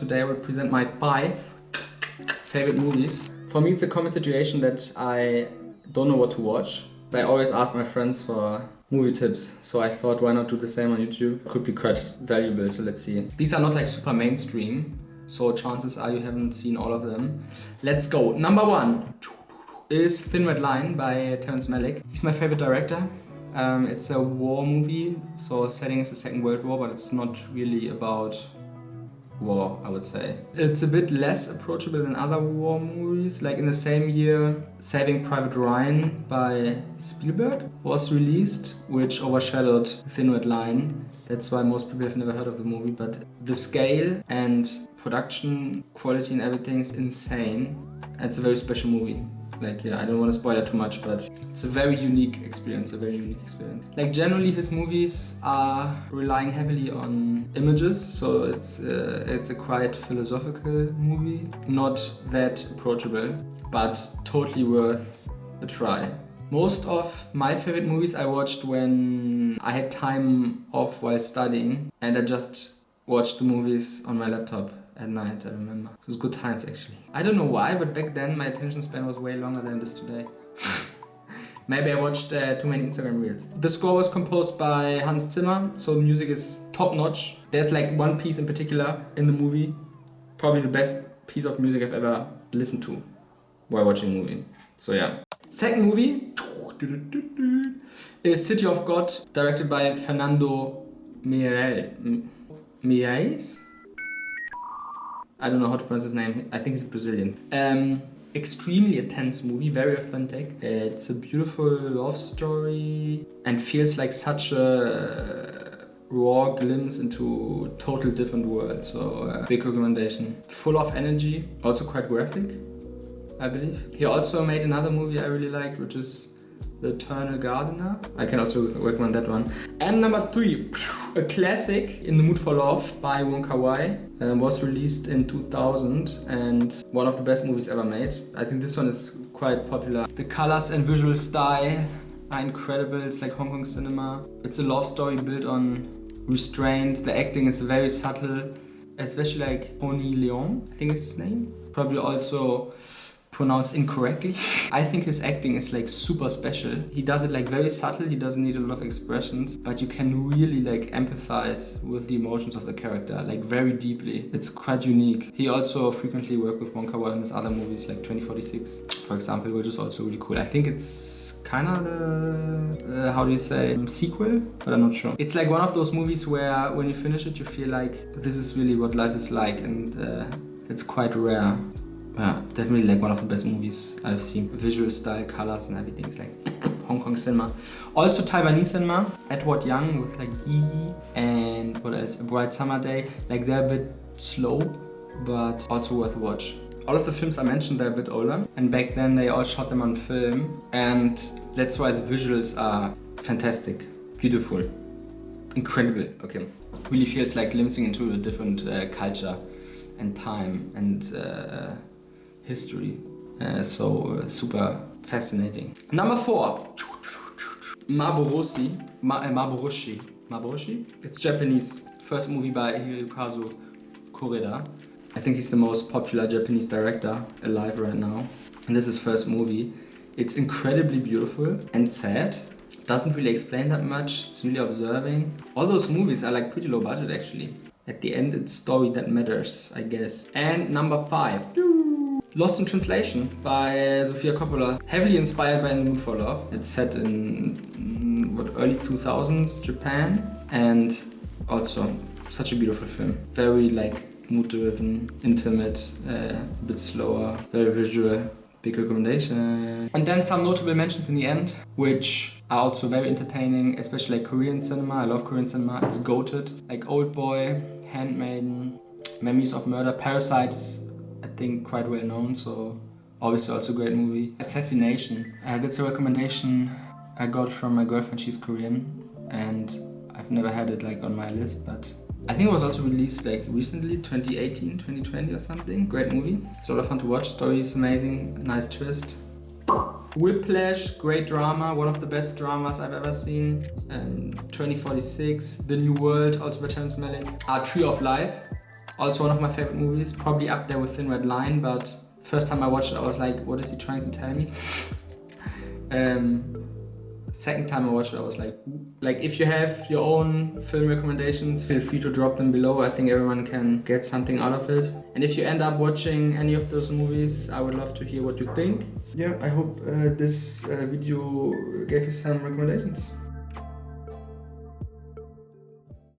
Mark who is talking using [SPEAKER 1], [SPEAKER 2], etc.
[SPEAKER 1] Today I will present my 5 favorite movies. For me, it's a common situation that I don't know what to watch. I always ask my friends for movie tips, so I thought why not do the same on YouTube? Could be quite valuable, so let's see. These are not like super mainstream, so chances are you haven't seen all of them. Let's go. Number 1 is Thin Red Line by Terrence Malick. He's my favorite director. It's a war movie, so setting is the Second World War, but it's not really about war, I would say. It's a bit less approachable than other war movies. Like in the same year, Saving Private Ryan by Spielberg was released, which overshadowed Thin Red Line. That's why most people have never heard of the movie, but the scale and production quality and everything is insane. It's a very special movie. Like, yeah, I don't want to spoil it too much, but it's a very unique experience, Like, generally his movies are relying heavily on images, so it's a quite philosophical movie. Not that approachable, but totally worth a try. Most of my favorite movies I watched when I had time off while studying, and I just watched the movies on my laptop at night, I remember. It was good times, actually. I don't know why, but back then my attention span was way longer than it is today. Maybe I watched too many Instagram reels. The score was composed by Hans Zimmer, so the music is top notch. There's like one piece in particular in the movie, probably the best piece of music I've ever listened to while watching a movie. So yeah. Second movie is City of God, directed by Fernando Meirelles? I don't know how to pronounce his name. I think he's Brazilian. Extremely intense movie, very authentic. It's a beautiful love story and feels like such a raw glimpse into a total different world. So big recommendation. Full of energy, also quite graphic, I believe. He also made another movie I really liked, which is The Eternal Gardener. I can also recommend that one. And number 3, a classic, In the Mood for Love by Wong Kar-wai. Was released in 2000 and one of the best movies ever made. I think this one is quite popular. The colors and visual style are incredible. It's like Hong Kong cinema. It's a love story built on restraint. The acting is very subtle, especially like Tony Leung, I think is his name. Probably also pronounced incorrectly. I think his acting is like super special. He does it like very subtle, he doesn't need a lot of expressions, but you can really like empathize with the emotions of the character, like very deeply. It's quite unique. He also frequently worked with Wong Kar-wai in his other movies like 2046, for example, which is also really cool. I think it's kind of the, how do you say, sequel, but I'm not sure. It's like one of those movies where when you finish it, you feel like this is really what life is like, and it's quite rare. Yeah, definitely like one of the best movies I've seen. Visual style, colors and everything. It's like Hong Kong cinema. Also Taiwanese cinema. Edward Young with like Yi and what else? A Bright Summer Day. Like they're a bit slow, but also worth a watch. All of the films I mentioned, they're a bit older. And back then they all shot them on film. And that's why the visuals are fantastic, beautiful, incredible. Okay. Really feels like glimpsing into a different culture and time and history, so super fascinating. Number 4, Maboroshi. It's Japanese. First movie by Hirokazu Koreeda. I think he's the most popular Japanese director alive right now. And this is his first movie. It's incredibly beautiful and sad. Doesn't really explain that much. It's really observing. All those movies are like pretty low budget actually. At the end, it's story that matters, I guess. And number 5. Lost in Translation by Sofia Coppola. Heavily inspired by In the Mood for Love. It's set in early 2000s Japan, and also such a beautiful film. Very like mood-driven, intimate, a bit slower, very visual. Big recommendation. And then some notable mentions in the end, which are also very entertaining, especially like Korean cinema. I love Korean cinema. It's goated. Like Old Boy, Handmaiden, Memories of Murder, Parasites. I think quite well known, so obviously also a great movie. Assassination. That's a recommendation I got from my girlfriend. She's Korean, and I've never had it like on my list, but I think it was also released like recently, 2018, 2020 or something. Great movie. It's a lot of fun to watch. Story is amazing. Nice twist. Whiplash, great drama. One of the best dramas I've ever seen. 2046, The New World, also by Terrence Malick. Tree of Life. Also one of my favorite movies, probably up there with Thin Red Line, but first time I watched it I was like, what is he trying to tell me? Second time I watched it I was like, ooh. Like if you have your own film recommendations, feel free to drop them below. I think everyone can get something out of it. And if you end up watching any of those movies, I would love to hear what you think. Yeah, I hope this video gave you some recommendations.